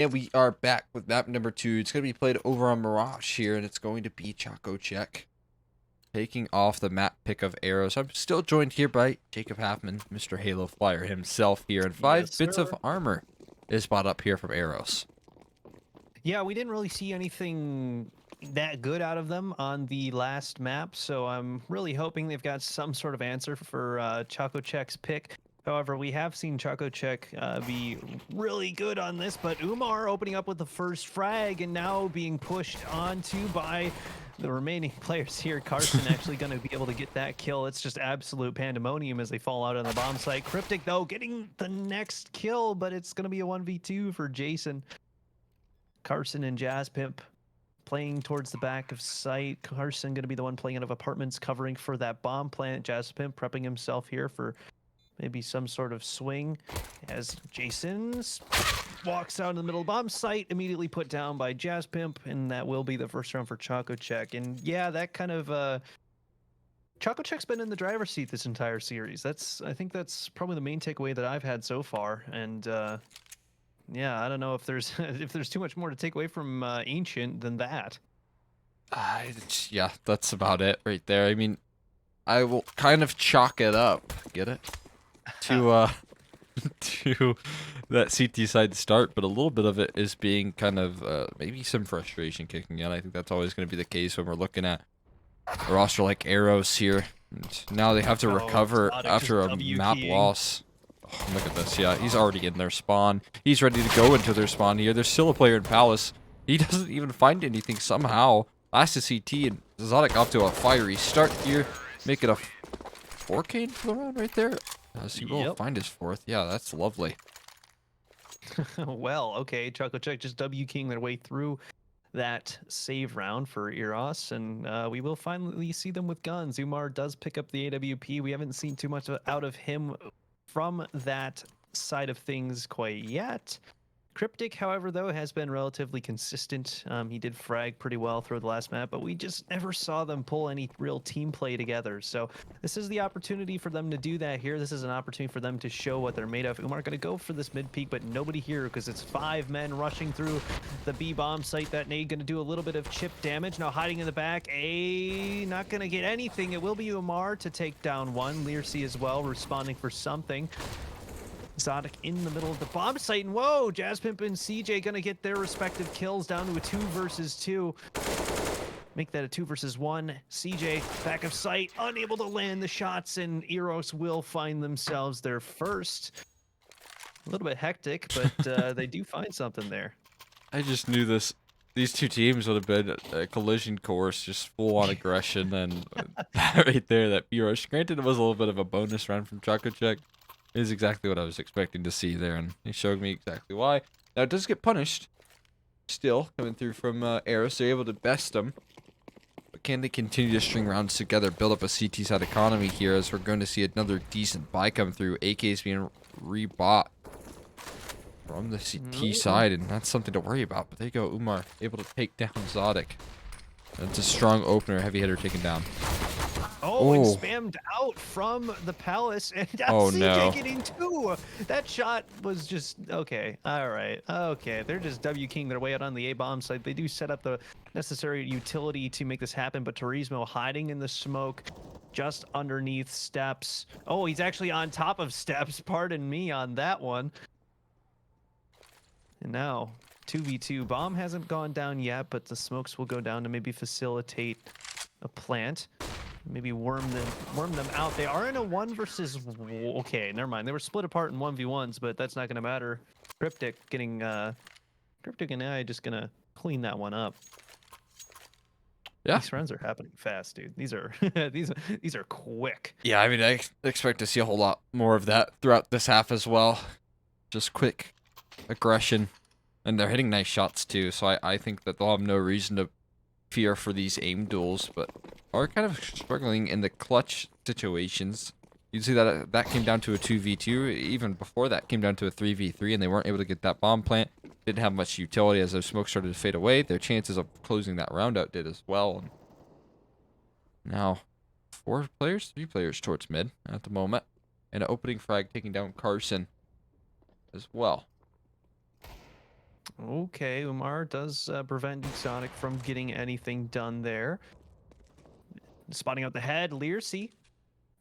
And we are back with map number 2. It's going to be played over on Mirage here, and it's going to be ChocoCheck taking off the map pick of Eros. I'm still joined here by Jacob Halfman, Mr. Halo Flyer himself here, and 5 Yes, bits of sir. armor is bought up here from Eros. Yeah, we didn't really see anything that good out of them on the last map, so I'm really hoping they've got some sort of answer for ChocoCheck's pick. However, we have seen ChocoCheck be really good on this, but Umar opening up with the first frag and now being pushed onto by the remaining players here. Carson actually going to be able to get that kill. It's just absolute pandemonium as they fall out on the bomb site. Cryptic, though, getting the next kill, but it's going to be a 1v2 for Jason. Carson and Jazz Pimp playing towards the back of site. Carson going to be the one playing out of apartments, covering for that bomb plant. Jazz Pimp prepping himself here for maybe some sort of swing as Jason walks out in the middle of the bomb site, immediately put down by Jazz Pimp, and that will be the first round for ChocoCheck. And yeah, that kind of ChocoCheck's been in the driver's seat this entire series. I think that's probably the main takeaway that I've had so far. And yeah, I don't know if there's if there's too much more to take away from Ancient than that. Yeah, that's about it right there. I mean, I will kind of chalk it up, get it? To to that CT side start, but a little bit of it is being kind of maybe some frustration kicking in. I think that's always going to be the case when we're looking at a roster like Eros here. And now they have to recover Exotic just after a W map keying. loss. Oh, look at this. Yeah, he's already in their spawn. He's ready to go into their spawn here. There's still a player in Palace. He doesn't even find anything somehow. Last to CT, and Exotic off to a fiery start here. Make it a 4K into the round right there. As he will find his 4th. Yeah, that's lovely. Well, okay, ChocoCheck just W keying their way through that save round for Eros, and we will finally see them with guns. Umar does pick up the AWP. We haven't seen too much out of him from that side of things quite yet. Cryptic, however, though, has been relatively consistent. He did frag pretty well through the last map, but we just never saw them pull any real team play together. So this is the opportunity for them to do that here. This is an opportunity for them to show what they're made of. Umar going to go for this mid peak, but nobody here because it's 5 men rushing through the B bomb site. That nade going to do a little bit of chip damage. Now hiding in the back. Not going to get anything. It will be Umar to take down one. Learcy as well, responding for something. Exotic in the middle of the bomb site, and whoa, Jazz Pimp and CJ gonna get their respective kills down to a 2 versus 2. Make that a 2 versus 1. CJ back of sight, unable to land the shots, and Eros will find themselves their first. A little bit hectic, but they do find something there. I just knew this. These two teams would have been a collision course, just full on aggression, and that right there, that Mirage. Granted, it was a little bit of a bonus round from ChocoCheck. Is exactly what I was expecting to see there, and he showed me exactly why. Now, it does get punished. Still, coming through from Eros, they're able to best them. But can they continue to string rounds together, build up a CT side economy here, as we're going to see another decent buy come through. AK's being rebought from the CT side, and that's something to worry about. But there you go, Umar, able to take down Exotic. That's a strong opener, heavy hitter taken down. Oh, and spammed out from the Palace, and Oh, CJ no. getting 2. That shot was just okay. All right, okay. They're just W king their way out on the A bomb site. They do set up the necessary utility to make this happen, but Turismo hiding in the smoke, just underneath steps. Oh, he's actually on top of steps. Pardon me on that one. And now 2v2. Bomb hasn't gone down yet, but the smokes will go down to maybe facilitate a plant. Maybe worm them out. They are in a 1 versus... Okay, never mind. They were split apart in 1v1s, but that's not going to matter. Cryptic getting... Cryptic and I just going to clean that one up. Yeah. These rounds are happening fast, dude. These are these are quick. Yeah, I mean, I expect to see a whole lot more of that throughout this half as well. Just quick aggression. And they're hitting nice shots too, so I think that they'll have no reason to fear for these aim duels, but are kind of struggling in the clutch situations. You see that that came down to a 2v2. Even before that came down to a 3v3, and they weren't able to get that bomb plant. Didn't have much utility as those smokes started to fade away. Their chances of closing that round out did as well. And now, 3 players towards mid at the moment. And an opening frag taking down Carson as well. Okay, Umar does prevent Exotic from getting anything done there. Spotting out the head, Learsy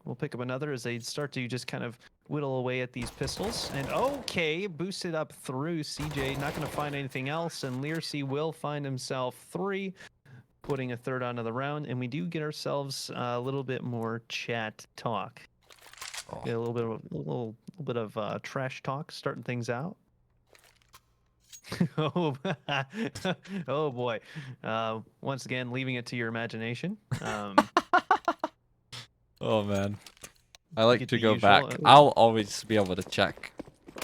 will pick up another as they start to just kind of whittle away at these pistols. And okay, boosted up through CJ, not going to find anything else, and Learsy will find himself 3, putting a third onto the round, and we do get ourselves a little bit more chat talk. Oh. Get a little bit of trash talk, starting things out. Oh, oh boy! Once again, leaving it to your imagination. Oh man, I like Get to the go usual, back. I'll always be able to check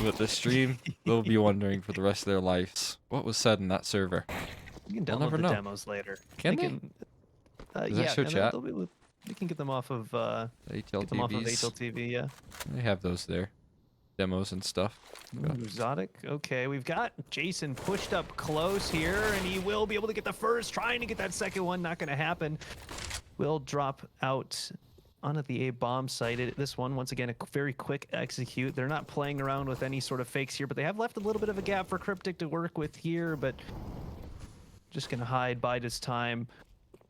with the stream. They'll be wondering for the rest of their lives what was said in that server. You can I'll download never the know. demos later. Can they? Does that Yeah, show and chat? we can get them off of HLTVs. HLTV. Yeah. They have those there, demos and stuff. Ooh, Exotic. Okay, we've got Jason pushed up close here, and he will be able to get the first. Trying to get that second one, not going to happen. Will drop out onto the A bomb site. This one, once again, a very quick execute. They're not playing around with any sort of fakes here, but they have left a little bit of a gap for Cryptic to work with here, but just going to hide, bide his time.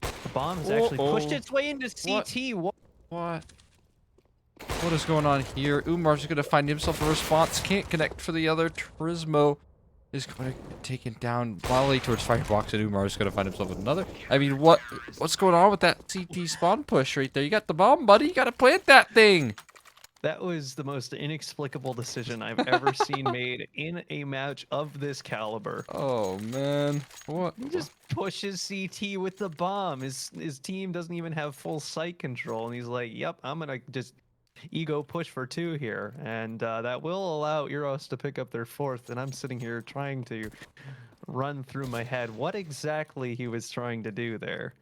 The bomb has actually pushed its way into CT. What? What is going on here? Umar's going to find himself a response. Can't connect for the other. Turismo is going to get taken down. Volley towards Firebox, and Umar is going to find himself with another. I mean, what's going on with that CT spawn push right there? You got the bomb, buddy. You got to plant that thing. That was the most inexplicable decision I've ever seen made in a match of this caliber. Oh, man. What? He just pushes CT with the bomb. His team doesn't even have full sight control, and he's like, yep, I'm going to just ego push for 2 here. And that will allow Eros to pick up their 4th, and I'm sitting here trying to run through my head what exactly he was trying to do there.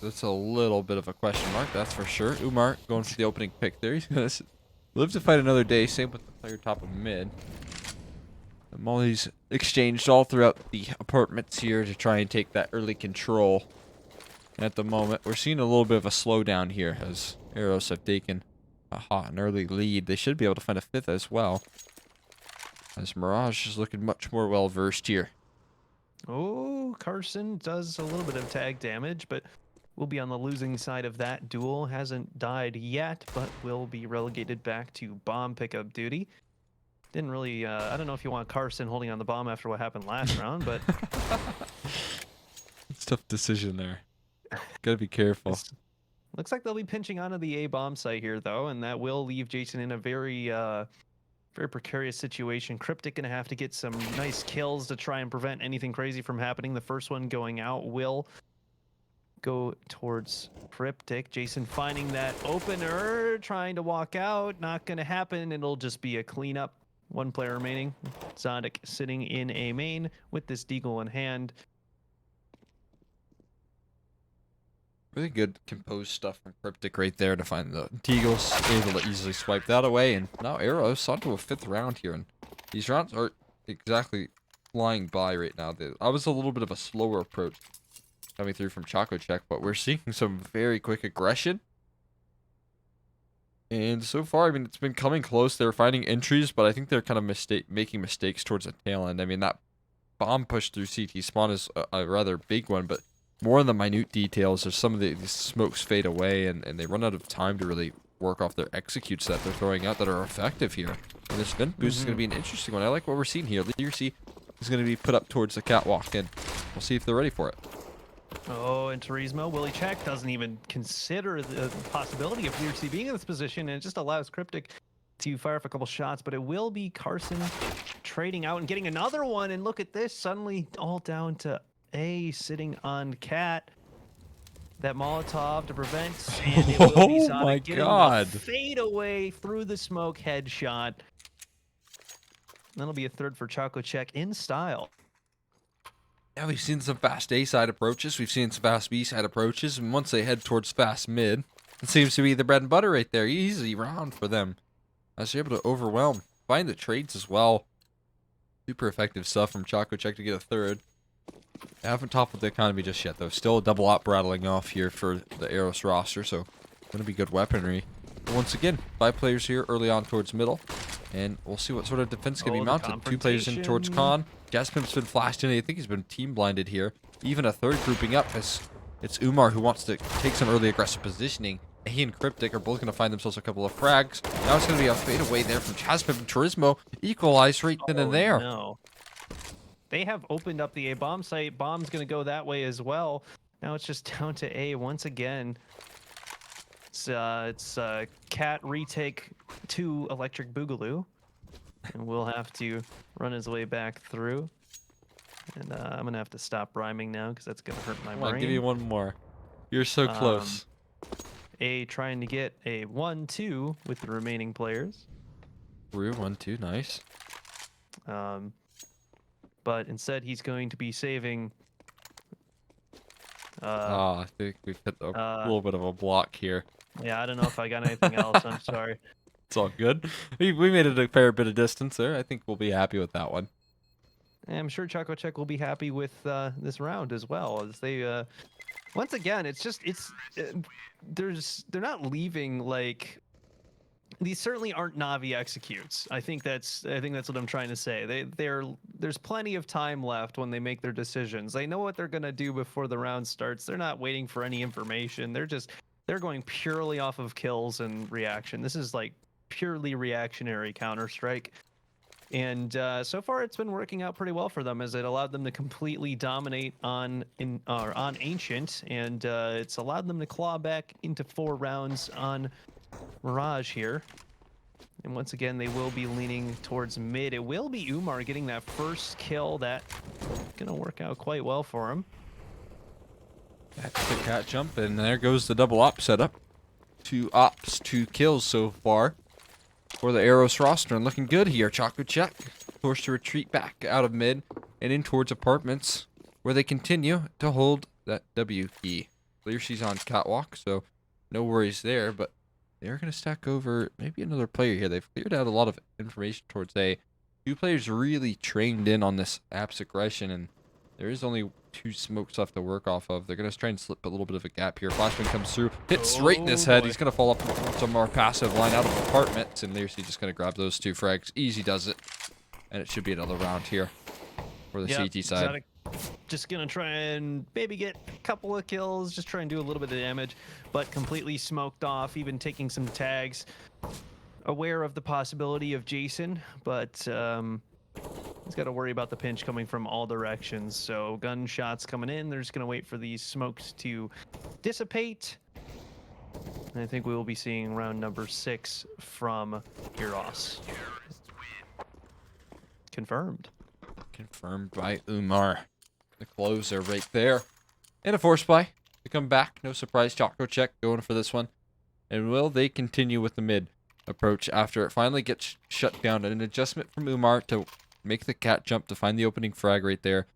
That's a little bit of a question mark, that's for sure. Umar going for the opening pick there. He's going to live to fight another day. Same with the player top of mid. The mollies exchanged all throughout the apartments here to try and take that early control. And at the moment, we're seeing a little bit of a slowdown here as Eros have taken an early lead. They should be able to find a 5th as well, as Mirage is looking much more well-versed here. Oh, Carson does a little bit of tag damage, but will be on the losing side of that duel. Hasn't died yet, but will be relegated back to bomb pickup duty. Didn't really, I don't know if you want Carson holding on the bomb after what happened last round, but... It's a tough decision there. Gotta be careful. Looks like they'll be pinching onto the A bomb site here, though, and that will leave Jason in a very, very precarious situation. Cryptic gonna have to get some nice kills to try and prevent anything crazy from happening. The first one going out will go towards Cryptic. Jason finding that opener, trying to walk out. Not gonna happen. It'll just be a cleanup. 1 player remaining. Zodic sitting in A main with this deagle in hand. Really good composed stuff from Cryptic right there to find the Deagles, able to easily swipe that away, and now Eros onto a 5th round here, and these rounds aren't exactly flying by right now. I was a little bit of a slower approach coming through from ChocoCheck, but we're seeing some very quick aggression. And so far, I mean, it's been coming close. They're finding entries, but I think they're kind of making mistakes towards the tail end. I mean, that bomb push through CT spawn is a rather big one, but more in the minute details as some of these smokes fade away and they run out of time to really work off their executes that they're throwing out that are effective here. And this vent boost is going to be an interesting one. I like what we're seeing here. Learsy is going to be put up towards the catwalk, and we'll see if they're ready for it. Oh, and Turismo, Willie Check doesn't even consider the possibility of Learsy being in this position, and it just allows Cryptic to fire off a couple shots, but it will be Carson trading out and getting another one, and look at this, suddenly all down to A sitting on Cat. That Molotov to prevent, and it will be Sonic getting the fade away through the smoke headshot. That'll be a 3rd for ChocoCheck in style. Yeah, we've seen some fast A side approaches. We've seen some fast B side approaches, and once they head towards fast mid, it seems to be the bread and butter right there. Easy round for them, as they're able to overwhelm, find the trades as well. Super effective stuff from ChocoCheck to get a 3rd. They haven't toppled the economy just yet, though. Still a double op rattling off here for the Eros roster, so going to be good weaponry. But once again, 5 players here early on towards middle. And we'll see what sort of defense can be Oh, the mounted. 2 players in towards confrontation. Con. Jaspimp's been flashed in. I think he's been team blinded here. Even a third grouping up as it's Umar who wants to take some early aggressive positioning. He and Cryptic are both going to find themselves a couple of frags. Now it's going to be a fadeaway there from Jaspimp and Turismo. Equalize right then and there. No. They have opened up the A bomb site. Bomb's going to go that way as well. Now it's just down to A once again. It's Cat retake 2 Electric Boogaloo. And we'll have to run his way back through. And I'm going to have to stop rhyming now because that's going to hurt my Come brain. on, give me one more. You're so close. A trying to get a 1-2 with the remaining players. Through 1-2, nice. But instead he's going to be saving... I think we've hit a little bit of a block here. Yeah, I don't know if I got anything else. I'm sorry. It's all good. We made it a fair bit of distance there. I think we'll be happy with that one. I'm sure ChocoCheck will be happy with this round as well, as they once again, they're not leaving like these certainly aren't Navi executes. I think that's what I'm trying to say. There's plenty of time left when they make their decisions. They know what they're gonna do before the round starts. They're not waiting for any information. They're going purely off of kills and reaction. This is like purely reactionary Counter-Strike. And so far, it's been working out pretty well for them, as it allowed them to completely dominate on Ancient, and it's allowed them to claw back into 4 rounds on Mirage here. And once again, they will be leaning towards mid. It will be Umar getting that first kill. That's gonna work out quite well for him. That's the cat jump, and there goes the double op setup. 2 ops, 2 kills so far for the Eros roster, and looking good here. ChocoCheck forced to retreat back out of mid and in towards apartments, where they continue to hold that W key. Clear she's on catwalk, so no worries there, but they're going to stack over maybe another player here. They've cleared out a lot of information towards A. 2 players really trained in on this app's aggression, and there is only 2 smokes left to work off of. They're going to try and slip a little bit of a gap here. Flashman comes through, hits right in his head. Boy. He's going to fall up some more passive line out of apartments, and Learcy just going to grab those 2 frags. Easy does it. And it should be another round here for the CT side. Exotic just gonna try and maybe get a couple of kills, just try and do a little bit of damage, but completely smoked off, even taking some tags. Aware of the possibility of Jason, but he's got to worry about the pinch coming from all directions. So gunshots coming in, they're just gonna wait for these smokes to dissipate. And I think we will be seeing round number 6 from Eros. Confirmed. Confirmed by Umar. The closer right there. And a force buy to come back. No surprise. ChocoCheck going for this one. And will they continue with the mid approach after it finally gets shut down? An adjustment from Umar to make the cat jump to find the opening frag right there.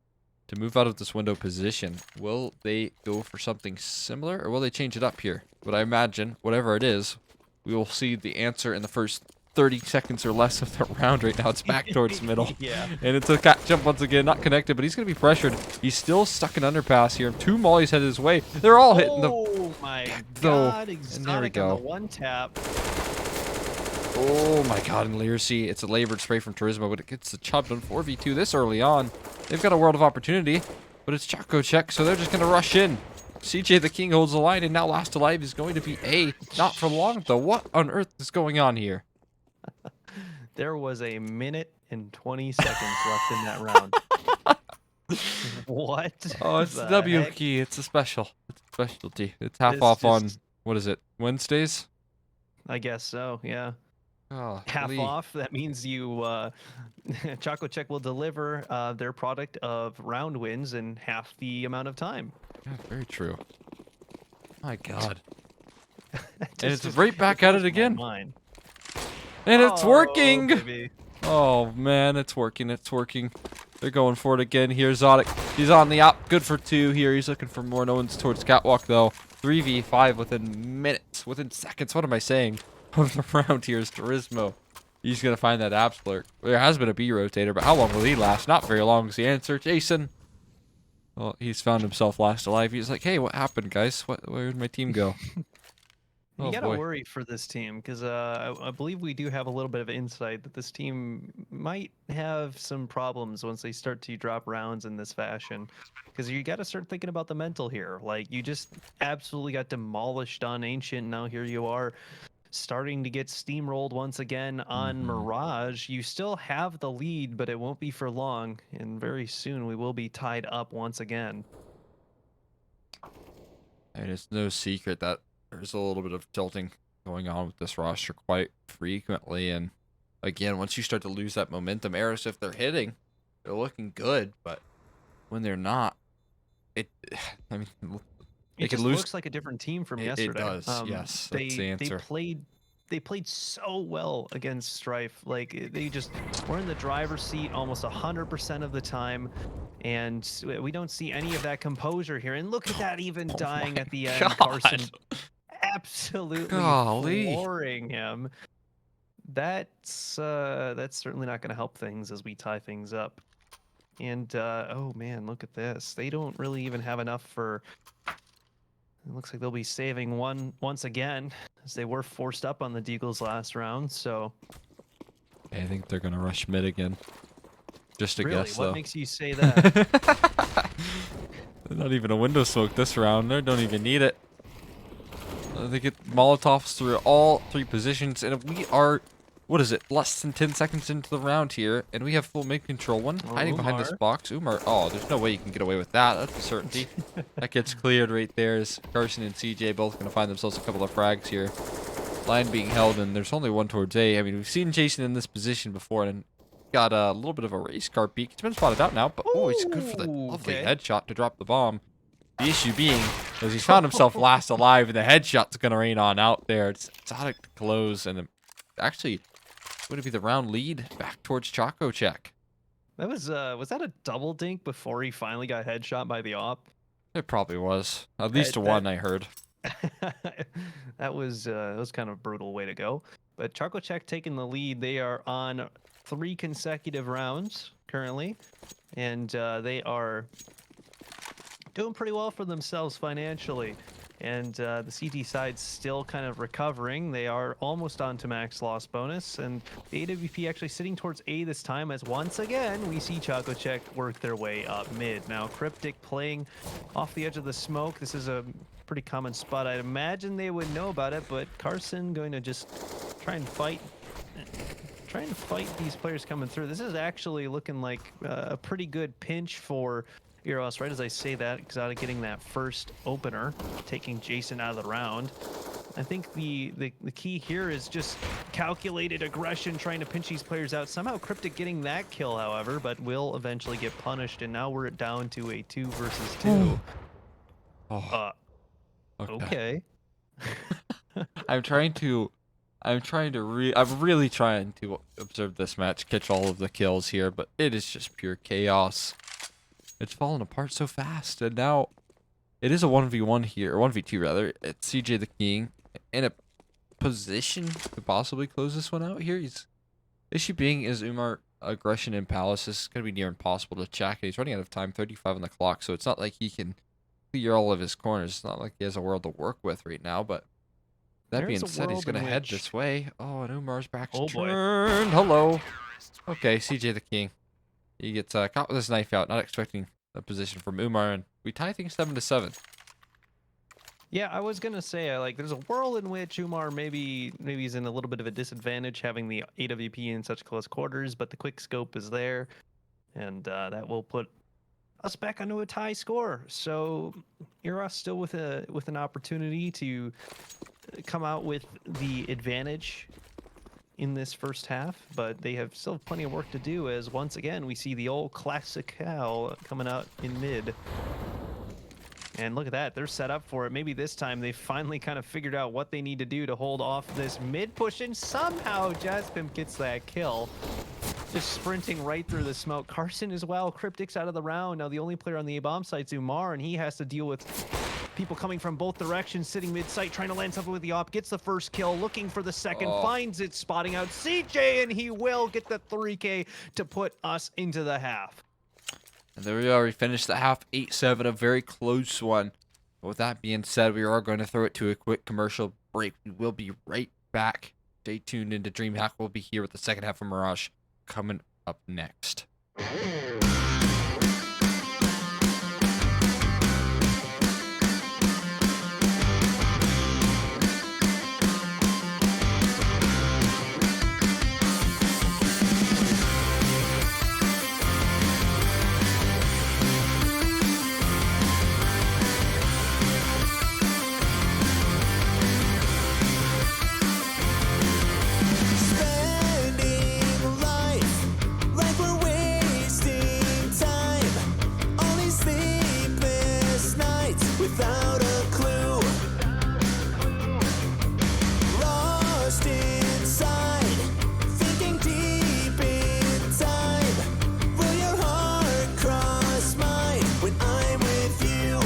To move out of this window position. Will they go for something similar, or will they change it up here? But I imagine, whatever it is, we will see the answer in the first 30 seconds or less of the round. Right now it's back towards middle. Yeah. And it's a cat jump once again, not connected, but he's going to be pressured. He's still stuck in underpass here. 2 mollies headed his way. They're all hitting the... Oh my though. god, And there we Exotic go. on the 1 tap. Oh my god, and Learcy, it's a labored spray from Turismo, but it gets the chub done 4v2 this early on. They've got a world of opportunity, but it's ChocoCheck, so they're just going to rush in. CJ the King holds the line, and now last alive is going to be A. Not for long, though. What on earth is going on here? There was a minute and 20 seconds left in that round. What? Oh, it's the the W heck? key. It's a special. It's a specialty. It's half This off on, just- what is it, Wednesdays? I guess so, yeah. Oh, Half Lee. off. That means you, ChocoCheck will deliver their product of round wins in half the amount of time. Yeah, very true. My god. Just- And it's just- right back at blows it my again. mind. And it's Oh, working! baby. Oh man, it's working, it's working. They're going for it again here. Zotic, he's on the op. Good for 2 here. He's looking for more. No one's towards catwalk though. 3v5 within minutes, within seconds. What am I saying? Of the round here is Turismo. He's gonna find that apps lurk. There has been a B rotator, but how long will he last? Not very long is the answer. Jason. Well, he's found himself last alive. He's like, hey, what happened, guys? Where did my team go? You Oh gotta boy. worry for this team because I believe we do have a little bit of insight that this team might have some problems once they start to drop rounds in this fashion. Because you got to start thinking about the mental here. Like you just absolutely got demolished on Ancient. Now here you are starting to get steamrolled once again on Mhm. Mirage. You still have the lead, but it won't be for long. And very soon we will be tied up once again. And it's no secret that there's a little bit of tilting going on with this roster quite frequently. And again, once you start to lose that momentum, Eros, if they're hitting, they're looking good. But when they're not, it, I mean, they It could just lose. looks like a different team from It yesterday. does. Yes, that's They the they answer. played they played so well against Strife. Like they just were in the driver's seat almost 100% of the time, and we don't see any of that composure here. And look at that, even Oh my dying at the end, God. Carson absolutely Golly. flooring him. That's certainly not going to help things as we tie things up. And oh man, look at this. They don't really even have enough for. It looks like they'll be saving one once again, as they were forced up on the Deagles last round. So I think they're gonna rush mid again. Just a really, guess what though. makes you say that? Not even a window smoke this round. They don't even need it. They get Molotovs through all three positions, and we are, what is it, less than 10 seconds into the round here, and we have full mid control. One Oh, hiding behind this Umar. box. Umar, oh, there's no way you can get away with that. That's a certainty. That gets cleared right there as Carson and CJ both going to find themselves a couple of frags here. Line being held, and there's only one towards A. I mean, we've seen Jason in this position before, and got a little bit of a race car peek. It's been spotted out now, but oh, he's good for the Ooh, lovely okay. headshot to drop the bomb. The issue being is he's found himself last alive, and the headshot's gonna rain on out there. It's out to close, and actually, would it be the round lead back towards ChocoCheck? That was that a double dink before he finally got headshot by the op? It probably was. At least That one I heard. that was kind of a brutal way to go. But ChocoCheck taking the lead. They are on 3 consecutive rounds currently, and they are doing pretty well for themselves financially. And the CT side's still kind of recovering. They are almost on to max loss bonus, and the AWP actually sitting towards A this time, as once again we see ChocoCheck work their way up mid. Now Cryptic playing off the edge of the smoke. This is a pretty common spot. I'd imagine they would know about it, but Carson going to just trying to fight these players coming through. This is actually looking like a pretty good pinch for Eros, right as I say that, Exotic getting that first opener, taking Jason out of the round. I think the key here is just calculated aggression, trying to pinch these players out. Somehow Cryptic getting that kill, however, but will eventually get punished, and now we're down to a 2 versus 2. Oh, Okay. I'm trying to, I'm really trying to observe this match, catch all of the kills here, but it is just pure chaos. It's fallen apart so fast, and now it is a 1v1 here, or 1v2 rather. It's CJ the King in a position to possibly close this one out here. Issue being is Umar aggression in Palace is going to be near impossible to check. He's running out of time, 35 on the clock, so it's not like he can clear all of his corners. It's not like he has a world to work with right now, but that There's being a said, he's world going to in head which... this way. Oh, and Umar's back's Oh boy. turned. Hello. Okay, CJ the King. He gets caught with his knife out, not expecting a position from Umar, and we tie things 7-7. Yeah, I was gonna say, like, there's a world in which Umar maybe he's in a little bit of a disadvantage having the AWP in such close quarters, but the quick scope is there, and that will put us back onto a tie score. So Eros still with an opportunity to come out with the advantage in this first half, but they have still plenty of work to do, as once again we see the old classic Cal coming out in mid. And look at that, they're set up for it. Maybe this time they finally kind of figured out what they need to do to hold off this mid push, and somehow Jaspim gets that kill. Just sprinting right through the smoke. Carson as well, Cryptic's out of the round. Now the only player on the A-bomb site's Umar, and he has to deal with people coming from both directions, sitting mid-site, trying to land something with the op, gets the first kill, looking for the second, finds it, spotting out CJ, and he will get the 3K to put us into the half. And there we are. We finished the half 8-7, a very close one. But with that being said, we are going to throw it to a quick commercial break. We will be right back. Stay tuned into DreamHack. We'll be here with the second half of Mirage coming up next. Without a clue, lost inside, thinking deep in time. Will your heart cross mine when I'm with you?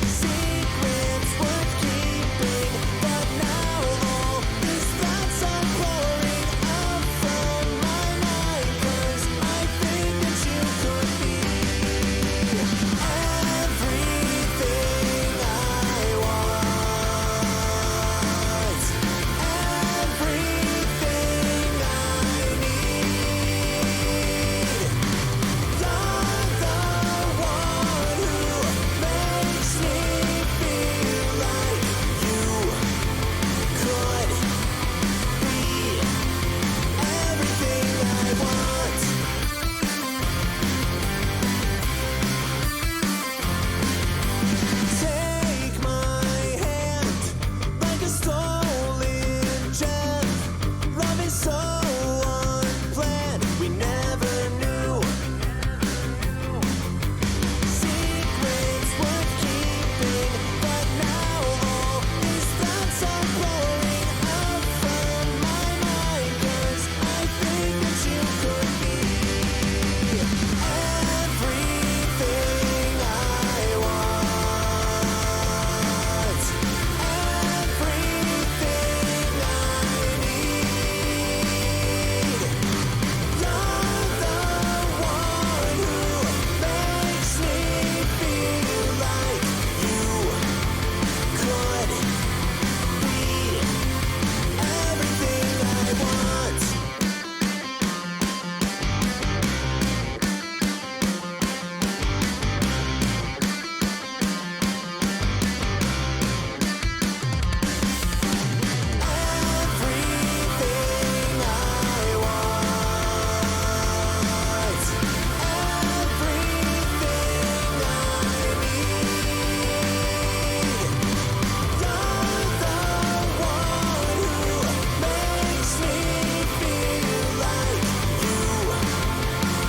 Secrets worth keeping, but now all these thoughts are pouring out from my mind. 'Cause I think that you could be everything I want, everything I need. You're the one who makes me feel like you could be everything I want. Take my hand like a stolen gem. Love is so unplanned, we never knew. Secrets worth keeping, but now all these thoughts are pouring out from my mind. 'Cause I think that you could be everything I want, everything I need. You're the one who makes me feel like you could be everything I want. Everything I want, everything I need. You're the one who makes me feel like you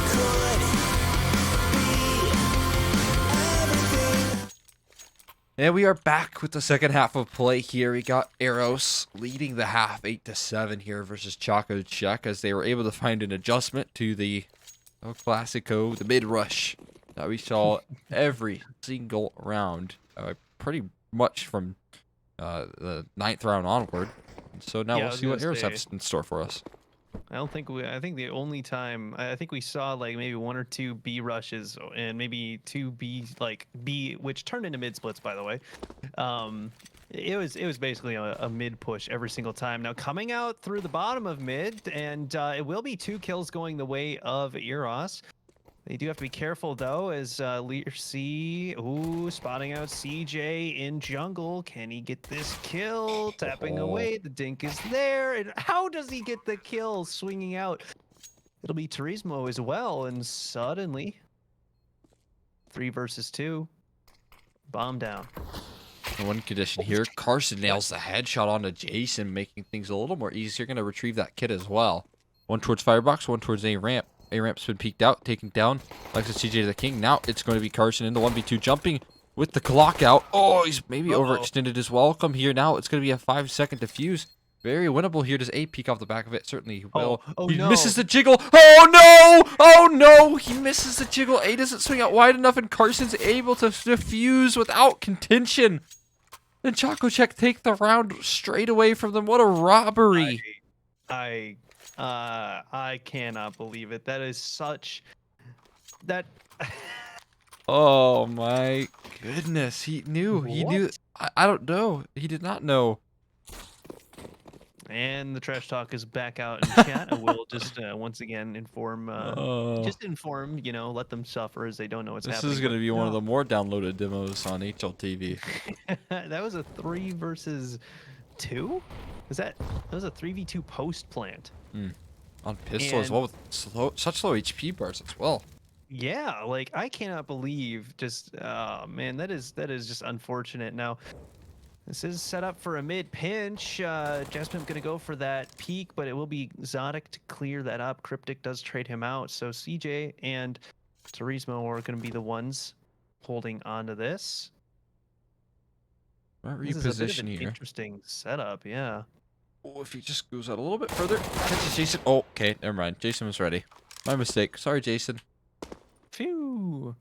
could be everything. And we are back with the second half of play here. We got Eros leading the half 8-7 here versus ChocoCheck as they were able to find an adjustment to the Classico, the mid rush that we saw every single round, pretty much from the 9th round onward. So now Yeah, I we'll was see what gonna Eros say. has in store for us. I think the only time I think we saw like maybe one or two B rushes and maybe two B which turned into mid splits, by the way. It was basically a mid push every single time. Now coming out through the bottom of mid, and it will be 2 kills going the way of Eros. They do have to be careful though, as Leader C, spotting out CJ in jungle. Can he get this kill? Tapping away, the dink is there. And how does he get the kill? Swinging out. It'll be Turismo as well, and suddenly 3 versus 2. Bomb down. In one condition here, Carson nails the headshot onto Jason, making things a little more easier. Going to retrieve that kit as well. One towards Firebox, one towards A-Ramp. A-Ramp's been peeked out, taken down. Lexus CJ to the King. Now it's going to be Carson in the 1v2, jumping with the clock out. Oh, he's maybe overextended his welcome here. Now it's going to be a 5-second defuse. Very winnable here. Does A peek off the back of it? Certainly he will. He misses the jiggle. Oh no! Oh no! He misses the jiggle. A doesn't swing out wide enough, and Carson's able to defuse without contention. And ChocoCheck take the round straight away from them. What a robbery! I cannot believe it. That is such that. Oh my goodness. He knew. He knew. What? I don't know. He did not know. And the trash talk is back out in chat. I will just once again inform, Oh. just inform, you know, let them suffer as they don't know what's This happening. is going to but be one of no. the more downloaded demos on HLTV. That was a 3 versus 2? That was a 3v2 post plant. On pistol as And- well with such low HP bars as well. Yeah, like I cannot believe just man, that is just unfortunate. Now this is set up for a mid pinch. Jaspimp gonna go for that peak, but it will be Zodic to clear that up. Cryptic does trade him out, so CJ and Turismo are gonna be the ones holding on to this. Smart This is a bit of reposition an here. interesting setup, yeah. Oh, if he just goes out a little bit further, catches Jason. Oh, okay, never mind. Jason was ready. My mistake. Sorry, Jason. Phew.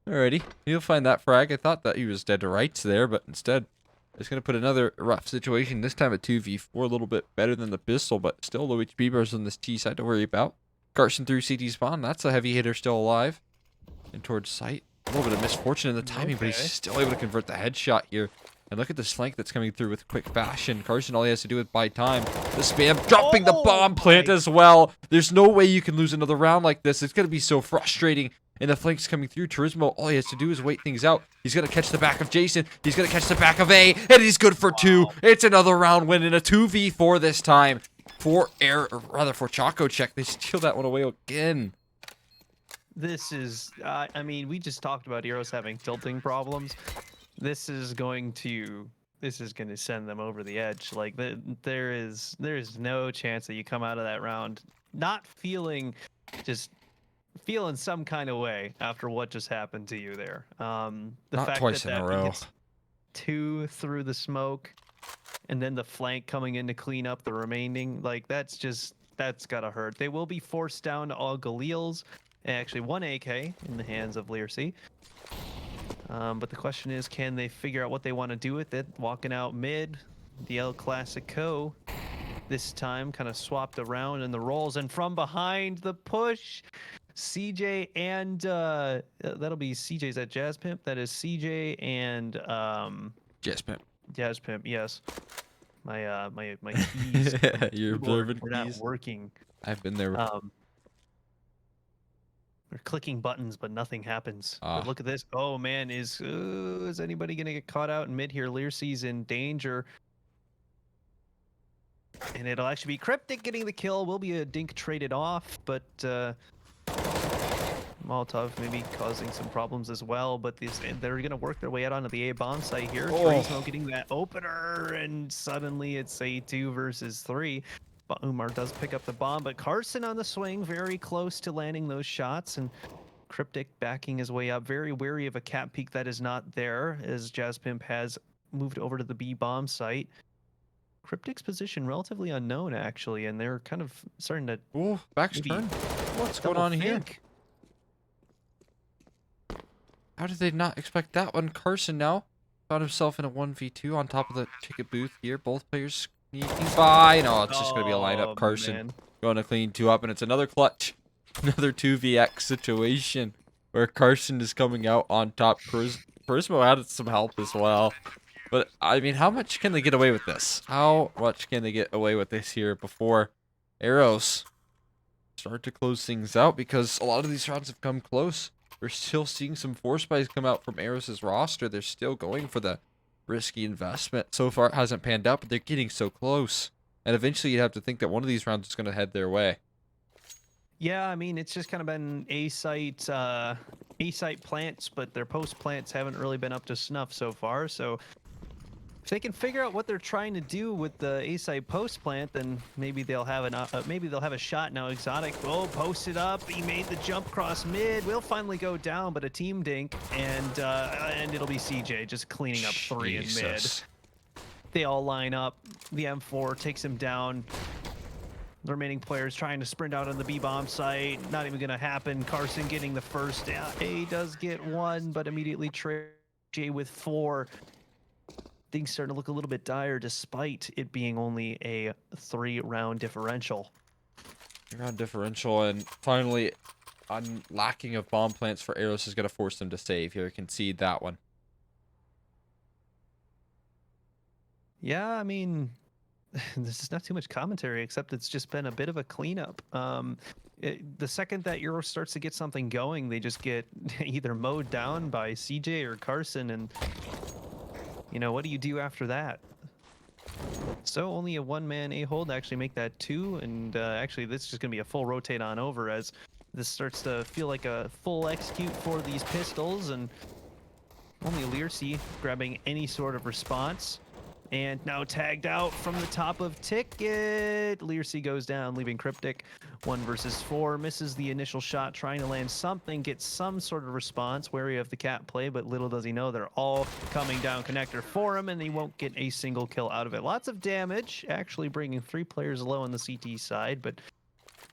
Alrighty, he'll find that frag. I thought that he was dead to rights there, but instead, he's going to put another rough situation. This time at 2v4, a little bit better than the pistol, but still low HP bars on this T side to worry about. Carson through CT spawn. That's a heavy hitter still alive. And towards sight. A little bit of misfortune in the timing, but he's Okay. still able to convert the headshot here. And look at this flank that's coming through with quick fashion. Carson, all he has to do is buy time. The spam, dropping the Oh bomb plant my- as well. There's no way you can lose another round like this. It's going to be so frustrating. And the flank's coming through. Turismo, all he has to do is wait things out. He's going to catch the back of Jason. He's going to catch the back of A. And he's good for 2. It's another round win in a 2v4 this time. For ChocoCheck. They steal that one away again. This is, I mean, we just talked about Eros having tilting problems. This is going to send them over the edge. Like there is no chance that you come out of that round not feeling some kind of way after what just happened to you there. The Not fact twice that in a that row. gets 2 through the smoke, and then the flank coming in to clean up the remaining, like that's gotta hurt. They will be forced down to all Galils. Actually, 1 AK in the hands of Learcy. But the question is, can they figure out what they want to do with it? Walking out mid, the El Clasico this time kind of swapped around in the roles, and from behind the push, CJ and that'll be CJ's at Jaspimp. That is CJ and Jaspimp. Jaspimp. Yes, my keys. on Your keyboard observant were not keys. working. I've been there. We're clicking buttons, but nothing happens. Ah. But look at this. Oh man, is anybody gonna get caught out in mid here? Learcy's in danger. And it'll actually be Cryptic getting the kill. Will be a dink traded off, but Molotov maybe causing some problems as well. But they're gonna work their way out onto the A bomb site here. Oh. Turismo getting that opener, and suddenly it's a 2 versus 3. But Umar does pick up the bomb, but Carson on the swing, very close to landing those shots, and Cryptic backing his way up, very wary of a cap peek that is not there, as Jaspimp has moved over to the B bomb site. Cryptic's position relatively unknown, actually, and they're kind of starting to Ooh, back's maybe turned. What's going double on here? think. How did they not expect that one? Carson now found himself in a 1v2 on top of the ticket booth here. Both players sneaking by. No, it's just going to be a lineup. Oh, Carson man. going to clean 2 up, and it's another clutch. Another 2vx situation where Carson is coming out on top. Turismo added some help as well. But, I mean, how much can they get away with this? How much can they get away with this here before Eros start to close things out? Because a lot of these rounds have come close. We're still seeing some force buys come out from Eros' roster. They're still going for the risky investment. So far, it hasn't panned out, but they're getting so close. And eventually, you'd have to think that one of these rounds is going to head their way. Yeah, I mean, it's just kind of been A-site plants, but their post plants haven't really been up to snuff so far. So if they can figure out what they're trying to do with the A-site post plant, then maybe they'll have a shot. Now Exotic, oh, posted up. He made the jump across mid. Will finally go down, but a team dink, and it'll be CJ just cleaning up 3 in mid. Jesus. They all line up. The M4 takes him down. The remaining players trying to sprint out on the B bomb site. Not even gonna happen. Carson getting the first. A does get 1, but immediately trade J with 4. Things starting to look a little bit dire, despite it being only a 3-round differential. Round differential, and finally, lacking of bomb plants for Eros is going to force them to save. Here, concede that one. Yeah, I mean, this is not too much commentary, except it's just been a bit of a cleanup. The second that Eros starts to get something going, they just get either mowed down by CJ or Carson, and what do you do after that? So only a one-man A-hold to actually make that two, and actually this is just going to be a full rotate on over as this starts to feel like a full execute for these pistols, and only Learcy grabbing any sort of response. And now tagged out from the top of Ticket. Learcy goes down, leaving Cryptic 1 versus 4. Misses the initial shot, trying to land something, gets some sort of response. Wary of the cat play, but little does he know they're all coming down connector for him, and he won't get a single kill out of it. Lots of damage, actually bringing 3 players low on the CT side, but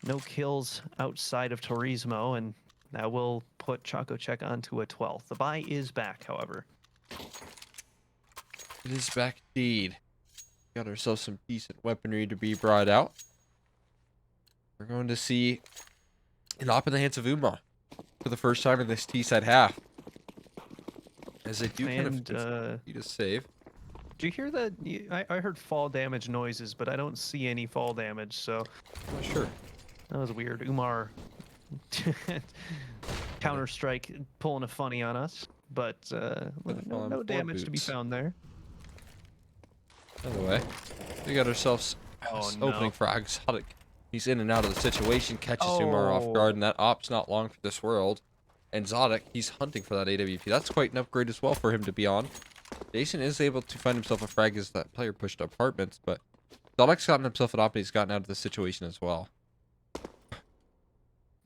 no kills outside of Turismo, and that will put ChocoCheck onto a 12th. The buy is back, however. It is back indeed. Got ourselves some decent weaponry to be brought out. We're going to see an op in the hands of Umar for the first time in this T-side half. As they do kind of need a save. Did you hear that? I heard fall damage noises, but I don't see any fall damage, so... Not sure. That was weird. Umar Counter-Strike pulling a funny on us, but no damage to be found there. Anyway, we got ourselves opening frag. Exotic. He's in and out of the situation, catches Umar off guard, and that op's not long for this world. And Zodic, he's hunting for that AWP. That's quite an upgrade as well for him to be on. Jason is able to find himself a frag as that player pushed apartments, but Zodic's gotten himself an op and he's gotten out of the situation as well.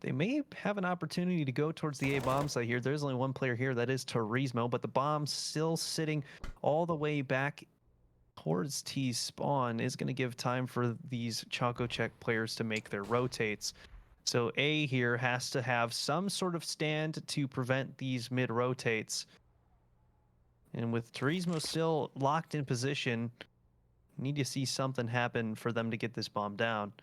They may have an opportunity to go towards the A-bomb site here. There's only one player here, that is Turismo, but the bomb's still sitting all the way back towards T spawn is going to give time for these ChocoCheck players to make their rotates. So A here has to have some sort of stand to prevent these mid rotates. And with Turismo still locked in position, need to see something happen for them to get this bomb down.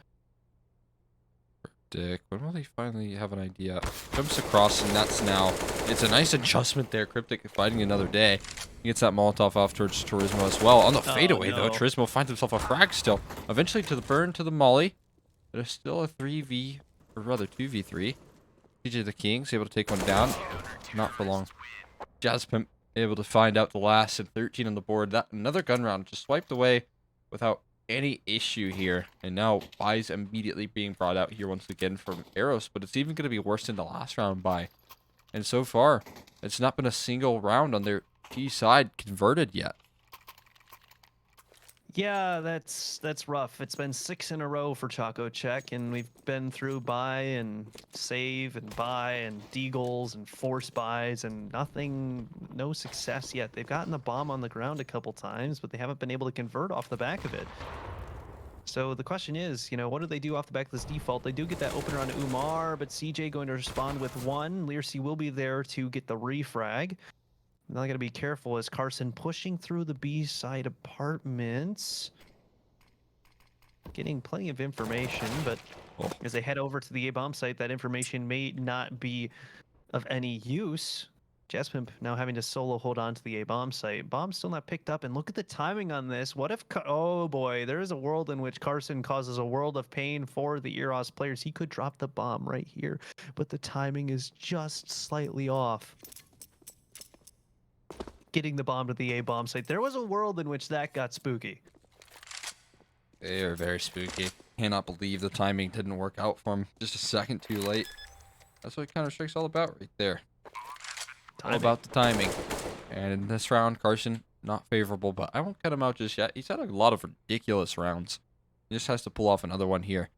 Dick, when will he finally have an idea? Jumps across and that's now. It's a nice adjustment there. Cryptic fighting another day. He gets that Molotov off towards Turismo as well. On the fadeaway though, Turismo finds himself a frag still. Eventually to the burn to the molly. There's still a 3v, or rather 2v3. CJ the King's able to take one down. Not for long. Jazzpimp able to find out the last and 13 on the board. That another gun round just swiped away without any issue here, and now buys immediately being brought out here once again from Eros, but it's even going to be worse than the last round buy. And so far, it's not been a single round on their T side converted yet. Yeah, that's rough. It's been 6 in a row for ChocoCheck, and we've been through buy and save and buy and deagles and force buys and no success yet. They've gotten the bomb on the ground a couple times, but they haven't been able to convert off the back of it. So the question is, what do they do off the back of this default? They do get that opener on Umar, but CJ going to respond with 1. Learcy will be there to get the refrag. Now I gotta be careful as Carson pushing through the B side apartments. Getting plenty of information, but as they head over to the A-bomb site, that information may not be of any use. Jazzpimp now having to solo hold on to the A-bomb site. Bomb's still not picked up, and look at the timing on this. What if, oh boy, there is a world in which Carson causes a world of pain for the Eros players. He could drop the bomb right here, but the timing is just slightly off. Getting the bomb to the A-bomb site. There was a world in which that got spooky. They are very spooky. Cannot believe the timing didn't work out for him. Just a second too late. That's what Counter-Strike's all about right there. All about the timing. And in this round, Carson, not favorable, but I won't cut him out just yet. He's had a lot of ridiculous rounds. He just has to pull off another one here.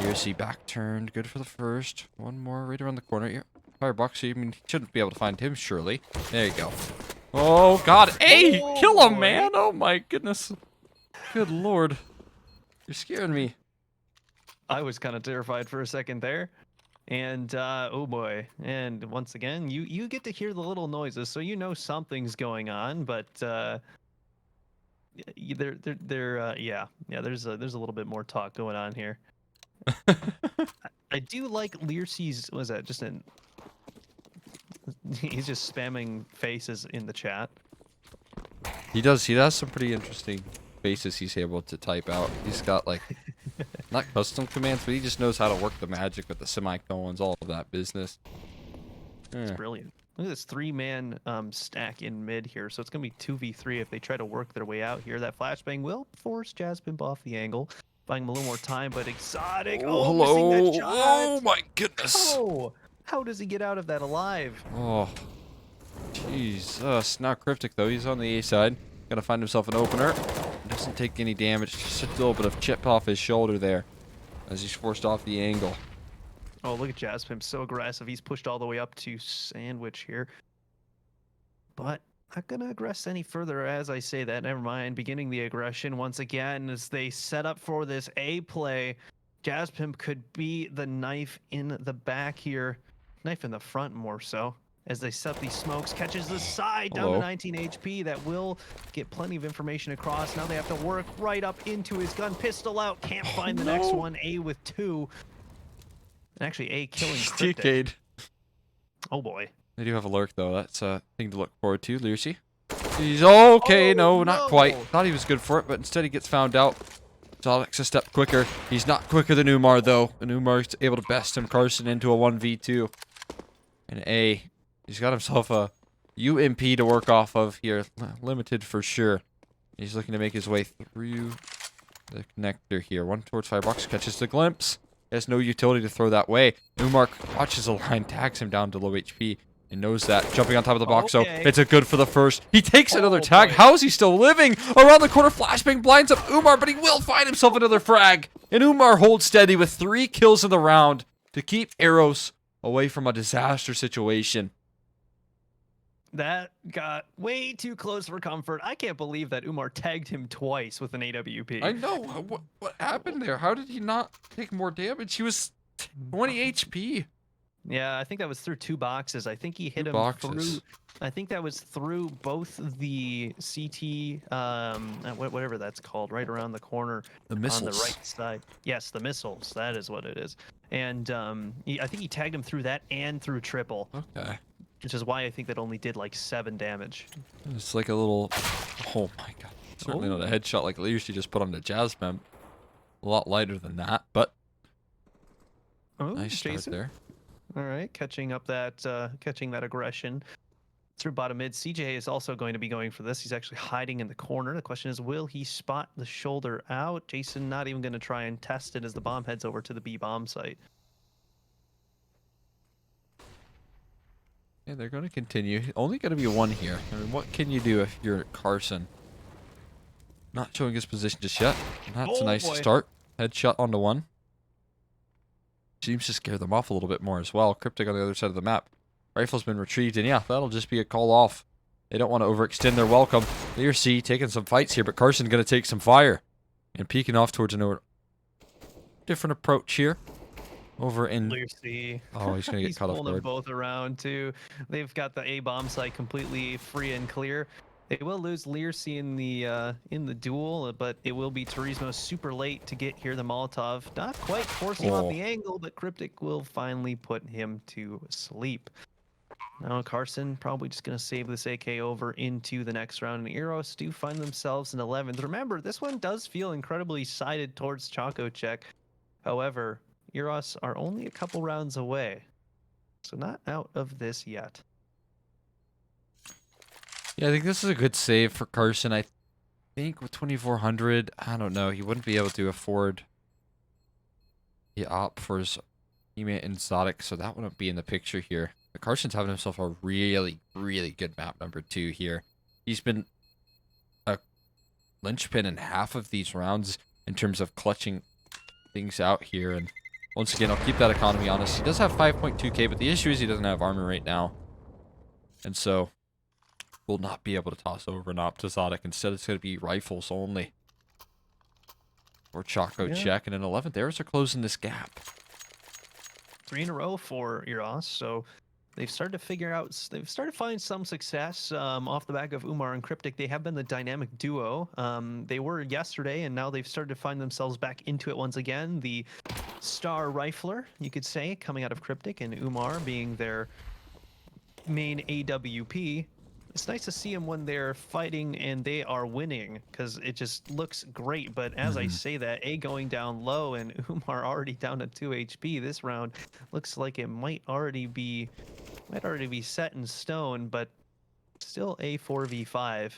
Learcy back turned. Good for the first. One more right around the corner here. Firebox, I mean, he shouldn't be able to find him, surely. There you go. Oh, God. Hey, kill him, man. Oh, my goodness. Good Lord. You're scaring me. I was kind of terrified for a second there. And, oh, boy. And once again, you get to hear the little noises, so you know something's going on. But, yeah, there's a little bit more talk going on here. I do like Learcy's, was that just an... He's just spamming faces in the chat. He does some pretty interesting faces he's able to type out. He's got like, not custom commands, but he just knows how to work the magic with the semicolons, all of that business. It's Yeah. brilliant. Look at this 3-man stack in mid here. So it's going to be 2v3 if they try to work their way out here. That flashbang will force Jaspimp off the angle, buying him a little more time, but Exotic, missing that shot. Oh my goodness. Oh, how does he get out of that alive? Oh, Jesus. Not Cryptic, though. He's on the A side. Gonna find himself an opener. Doesn't take any damage. Just a little bit of chip off his shoulder there as he's forced off the angle. Oh, look at Jaspimp, so aggressive. He's pushed all the way up to sandwich here. But not going to aggress any further as I say that. Never mind. Beginning the aggression once again as they set up for this A play. Jaspimp could be the knife in the back here. Knife in the front more so. As they set up these smokes, catches the side down to 19 HP. That will get plenty of information across. Now they have to work right up into his gun. Pistol out. Can't find the next one. A with 2. And actually, A killing Cryptic. Decade. Oh boy. They do have a lurk, though. That's a thing to look forward to. Lucy. He's okay. Oh, no, not no. quite. Thought he was good for it, but instead he gets found out. Zodic's a step quicker. He's not quicker than Umar, though. And Umar's able to best him Carson into a 1v2. And A. He's got himself a UMP to work off of here. Limited for sure. He's looking to make his way through the connector here. One towards Firebox. Catches the glimpse. Has no utility to throw that way. Umar watches the line, tags him down to low HP, and knows that. Jumping on top of the box, Okay. so it's a good for the first. He takes another Oh, tag. boy. How is he still living? Around the corner, flashbang blinds up Umar, but he will find himself another frag. And Umar holds steady with 3 kills in the round to keep Eros away from a disaster situation. That got way too close for comfort. I can't believe that Umar tagged him twice with an AWP. I know. What happened there? How did he not take more damage? He was 20 HP. Yeah, I think that was through 2 boxes. I think he hit Two him boxes. through. I think that was through both the CT, whatever that's called, right around the corner The on missiles. the right side. Yes, the missiles. That is what it is. And I think he tagged him through that and through triple, Okay. which is why I think that only did like 7 damage. It's like a little... Oh my god. Certainly not a headshot like Learcy just put on the Jaspimp. A lot lighter than that, but Oh, nice start Jason. there. All right, catching that aggression through bottom mid. CJ is also going to be going for this. He's actually hiding in the corner. The question is, will he spot the shoulder out? Jason not even going to try and test it as the bomb heads over to the B bomb site. Yeah, they're going to continue. Only going to be 1 here. I mean, what can you do if you're Carson? Not showing his position just yet. That's a Oh, nice boy. start. Headshot onto 1. Seems to scare them off a little bit more as well. Cryptic on the other side of the map. Rifle's been retrieved, and yeah, that'll just be a call off. They don't want to overextend their welcome. Learcy taking some fights here, but Carson's going to take some fire. And peeking off towards a different approach here. Over in... Learcy. Oh, he's going to get He's caught off pulling them guard. both around too. They've got the A bomb site completely free and clear. They will lose Learcy in the duel, but it will be Turismo super late to get here. The Molotov not quite forcing him off Oh. the angle, but Cryptic will finally put him to sleep. Now Carson probably just going to save this AK over into the next round, and Eros do find themselves in 11th. Remember, this one does feel incredibly sided towards ChocoCheck. However, Eros are only a couple rounds away, so not out of this yet. Yeah, I think this is a good save for Carson. I think with 2,400, I don't know. He wouldn't be able to afford the op for his teammate in Exotic, so that wouldn't be in the picture here. But Carson's having himself a really, really good map number 2 here. He's been a linchpin in half of these rounds in terms of clutching things out here. And once again, I'll keep that economy honest. He does have 5.2k, but the issue is he doesn't have armor right now. And so... will not be able to toss over an op to Zodic. Instead, it's going to be rifles only. Or ChocoCheck. And in 11th, Eros are closing this gap. 3 in a row for Eros, so they've started to figure out, they've started to find some success off the back of Umar and Cryptic. They have been the dynamic duo. They were yesterday, and now they've started to find themselves back into it once again. The star rifler, you could say, coming out of Cryptic, and Umar being their main AWP. It's nice to see them when they're fighting and they are winning, because it just looks great. But as I say that, A going down low and Umar already down to 2 HP this round, looks like it might already be set in stone, but still a 4v5.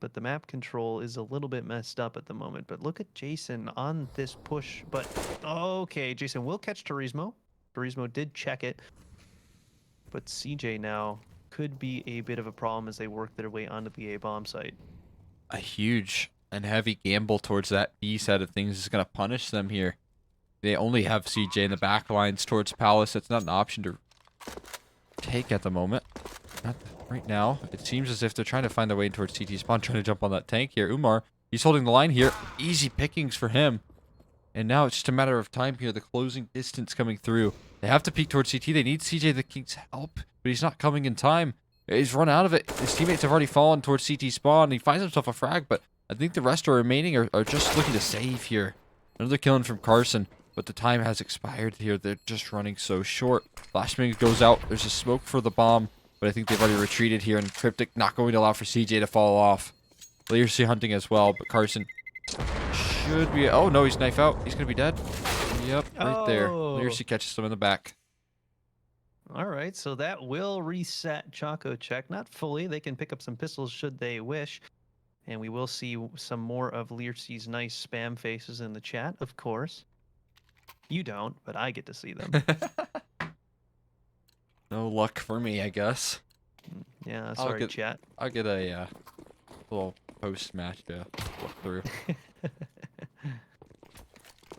But the map control is a little bit messed up at the moment. But look at Jason on this push. But okay, Jason will catch Turismo. Turismo did check it. But CJ now could be a bit of a problem as they work their way onto the A bomb site. A huge and heavy gamble towards that B side of things is going to punish them here. They only have CJ in the back lines towards Palace. That's not an option to take at the moment. Not right now. It seems as if they're trying to find their way towards CT spawn, trying to jump on that tank here. Umar, he's holding the line here. Easy pickings for him. And now it's just a matter of time here. The closing distance coming through. They have to peek towards CT. They need CJ the King's help, but he's not coming in time. He's run out of it. His teammates have already fallen towards CT spawn. He finds himself a frag, but I think the rest are remaining are just looking to save here. Another killing from Carson, but the time has expired here. They're just running so short. Flashbang goes out. There's a smoke for the bomb, but I think they've already retreated here, and Cryptic not going to allow for CJ to fall off. Learsy hunting as well, but Carson should be... Oh, no, he's knife out. He's going to be dead. Yep, right there. Oh. Learsy catches him in the back. All right, so that will reset ChocoCheck. Not fully. They can pick up some pistols should they wish. And we will see some more of Learsy's nice spam faces in the chat, of course. You don't, but I get to see them. No luck for me, I guess. Yeah, I'll sorry, get- chat. I'll get a little post-match look through.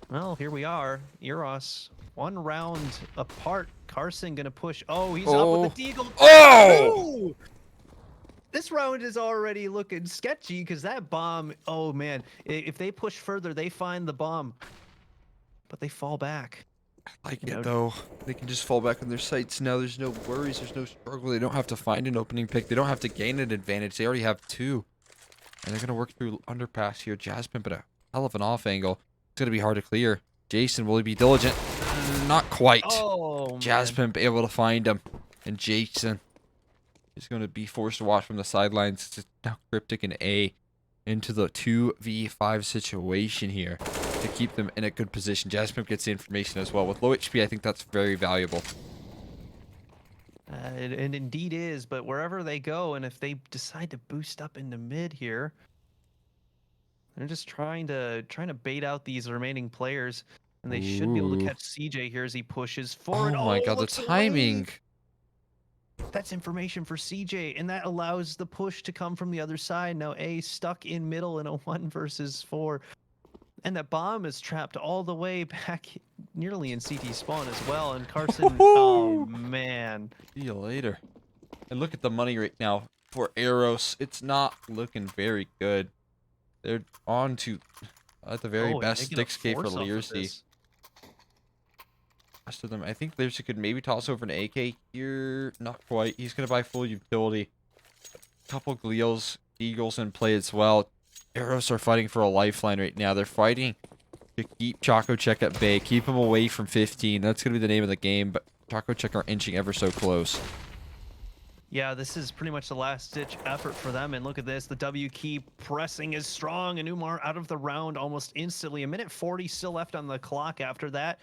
Well, here we are. Eros, one round apart. Carson gonna push. Oh, he's up Oh. with the deagle. Oh! Ooh! This round is already looking sketchy because that bomb. Oh man, if they push further, they find the bomb, but they fall back. I like You know- it though. They can just fall back on their sights now. There's no worries. There's no struggle. They don't have to find an opening pick. They don't have to gain an advantage. They already have two. And they're going to work through underpass here. Jasmine, but a hell of an off angle. It's going to be hard to clear. Jason, will he be diligent? Not quite. Oh man. Jasmine be able to find him. And Jason is going to be forced to watch from the sidelines. It's now Cryptic and A into the 2v5 situation here to keep them in a good position. Jasmine gets the information as well. With low HP, I think that's very valuable. It indeed is, but wherever they go, and if they decide to boost up into mid here, they're just trying to bait out these remaining players, and they should be able to Ooh. catch CJ here as he pushes Oh forward. my god, the looks away. timing. That's information for CJ, and that allows the push to come from the other side. Now A stuck in middle in a 1 versus 4. And that bomb is trapped all the way back nearly in CT spawn as well. And Carson, oh man. See you later. And look at the money right now for Eros. It's not looking very good. They're on to, at the very Oh, best, taking a 6K for force off of Learsy. this. Rest of them, I think Learsy could maybe toss over an AK here. Not quite. He's going to buy full utility. Couple Gleals, Eagles in play as well. Eros are fighting for a lifeline right now. They're fighting to keep ChocoCheck at bay. Keep him away from 15. That's going to be the name of the game, but ChocoCheck are inching ever so close. Yeah, this is pretty much the last-ditch effort for them. And look at this. The W key pressing is strong, and Umar out of the round almost instantly. A minute 40 still left on the clock after that.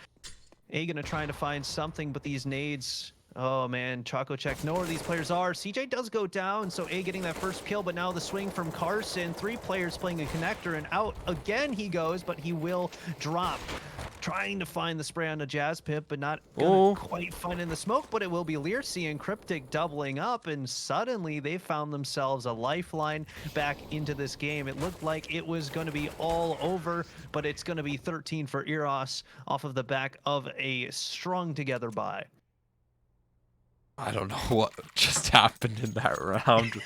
A gonna try to find something, but these nades... Oh man, ChocoCheck know where these players are. CJ does go down, so A getting that first kill, but now the swing from Carson. 3 players playing a connector, and out again he goes, but he will drop. Trying to find the spray on the Jazz Pip, but not gonna quite find in the smoke, but it will be Learsy and Cryptic doubling up, and suddenly they found themselves a lifeline back into this game. It looked like it was going to be all over, but it's going to be 13 for Eros off of the back of a strung together buy. I don't know what just happened in that round.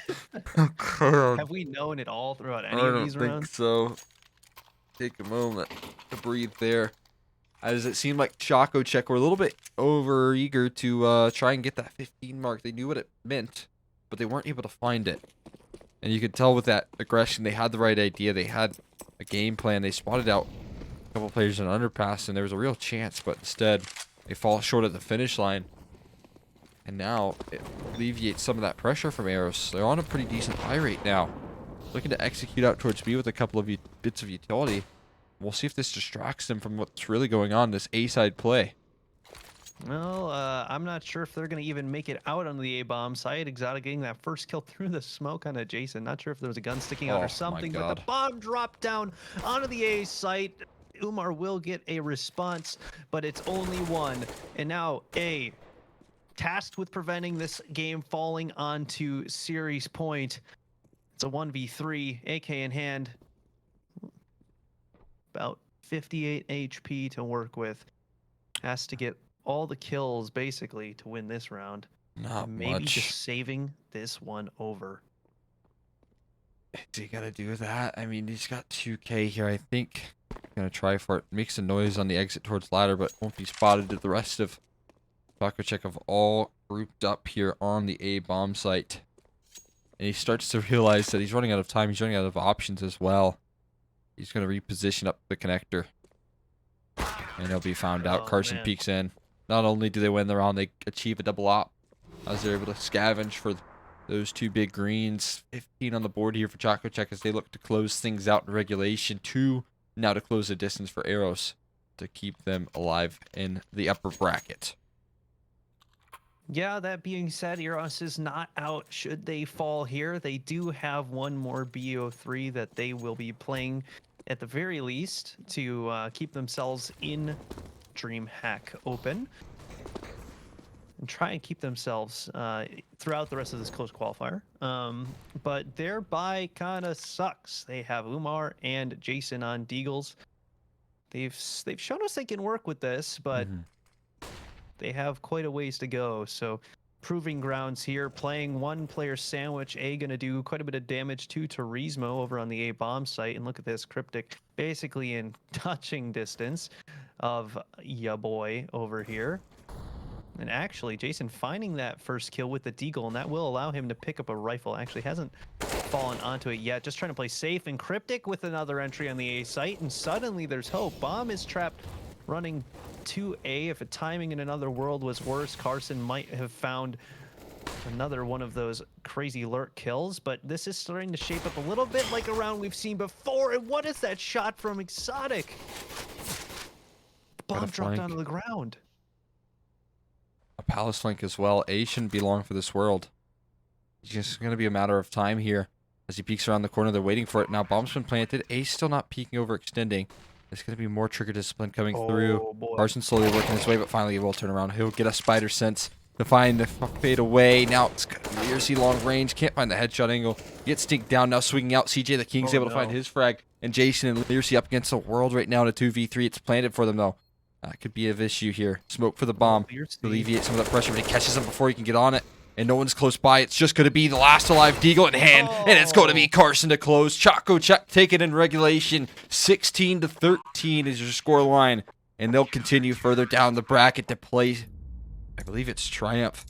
Have we known it all throughout I any of don't these think rounds? so. Take a moment to breathe there. as it seemed like ChocoCheck were a little bit over eager to try and get that 15 mark. They knew what it meant, but they weren't able to find it. And you could tell with that aggression, they had the right idea. They had a game plan. They spotted out a couple players in an underpass, and there was a real chance, but instead they fall short at the finish line. And now it alleviates some of that pressure from Eros. They're on a pretty decent high rate now. Looking to execute out towards B with a couple of bits of utility. We'll see if this distracts them from what's really going on, this A-side play. Well, I'm not sure if they're going to even make it out on the A-bomb site. Exotic getting that first kill through the smoke on Jason. Not sure if there was a gun sticking out Oh, my or something, but God. the bomb dropped down onto the A site. Umar will get a response, but it's only one. And now A, tasked with preventing this game falling onto series point. It's a 1v3, AK in hand. About 58 HP to work with. Has to get all the kills basically to win this round. Not Maybe much. just saving this one over. Do you gotta do that? I mean, he's got 2K here. I think gonna try for it. Makes a noise on the exit towards ladder, but won't be spotted. The rest of ChocoCheck have all grouped up here on the A bomb site. And he starts to realize that he's running out of time. He's running out of options as well. He's gonna reposition up the connector. And he'll be found out. Oh, Carson man. peeks in. Not only do they win the round, they achieve a double op as they're able to scavenge for those two big greens. 15 on the board here for ChocoCheck as they look to close things out in regulation. 2 now to close the distance for Eros to keep them alive in the upper bracket. Yeah, that being said, Eros is not out should they fall here. They do have one more BO3 that they will be playing at the very least to keep themselves in DreamHack Open and try and keep themselves throughout the rest of this close qualifier. But their bye kind of sucks. They have Umar and Jason on Deagles. They've shown us they can work with this, but they have quite a ways to go. So proving grounds here, playing one player sandwich. A gonna do quite a bit of damage to Turismo over on the A bomb site. And look at this, Cryptic basically in touching distance of ya boy over here. And actually, Jason finding that first kill with the Deagle, and that will allow him to pick up a rifle. Actually hasn't fallen onto it yet. Just trying to play safe. And Cryptic with another entry on the A site, and suddenly there's hope. Bomb is trapped running to A. If a timing in another world was worse, Carson might have found another one of those crazy lurk kills, but this is starting to shape up a little bit like a round we've seen before. And what is that shot from Exotic? Bomb dropped flank. onto the ground. A palace flank as well. A shouldn't be long for this world. It's just going to be a matter of time here. As he peeks around the corner, they're waiting for it. Now bomb's been planted. A's still not peeking, overextending. There's going to be more trigger discipline coming through. Oh, boy. Carson slowly working his way, but finally he will turn around. He'll get a spider sense to find the fade away. Now it's got Mirage long range. Can't find the headshot angle. Gets stinked down now, swinging out. CJ the King's able to find his frag. And Jason and Mirage up against the world right now in a 2v3. It's planted for them though. Could be an issue here. Smoke for the bomb to alleviate some of that pressure, but he catches him before he can get on it. And no one's close by. It's just going to be the last alive Deagle in hand. And it's going to be Carson to close. ChocoCheck take it in regulation. 16-13 is your score line. And they'll continue further down the bracket to play, I believe it's Triumph.